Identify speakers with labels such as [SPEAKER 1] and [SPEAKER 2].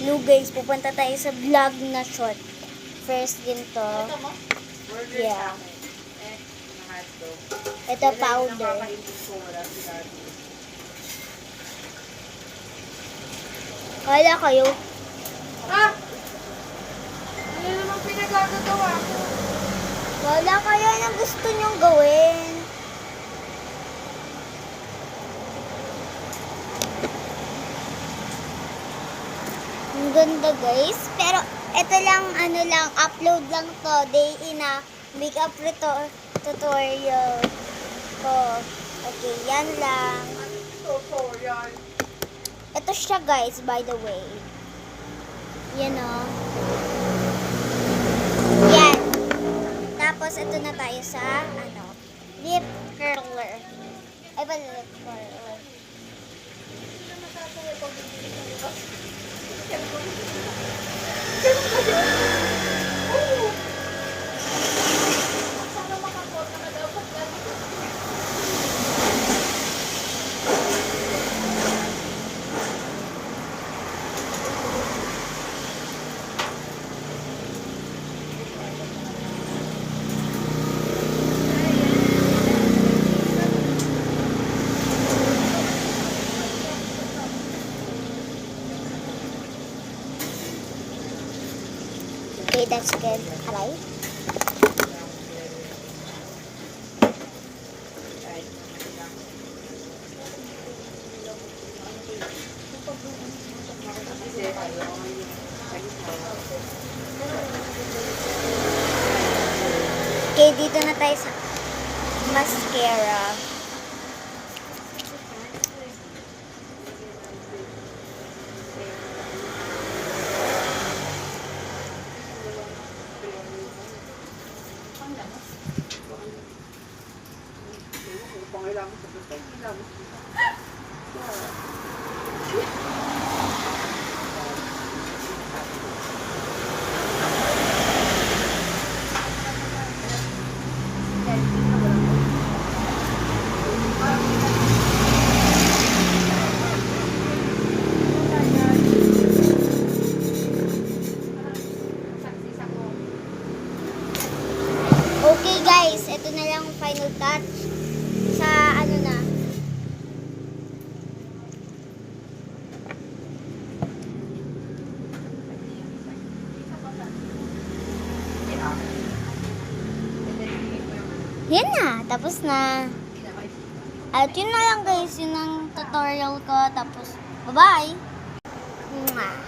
[SPEAKER 1] Hello guys, pupunta tayo sa vlog na short. First din to. Yeah. Ito powder. Wala kayo.
[SPEAKER 2] Ha? Ano naman pinagagagawa ko?
[SPEAKER 1] Wala kayo na gusto nyong gawin. Ang ganda guys. Pero ito lang, upload lang to. Day in a makeup tutorial ko. Okay, yan lang.
[SPEAKER 2] Tutorial.
[SPEAKER 1] Ito siya guys, by the way. Yan o. Yan. Tapos ito na tayo sa, lip curler. Ay ba, lip curler. Okay, that's good. Aray. Okay, dito na tayo sa mascara. Okay guys, ito na lang ang final touch sa na. Yan na, tapos na. At yun na lang guys, yun ang tutorial ko. Tapos, bye-bye! Mwah.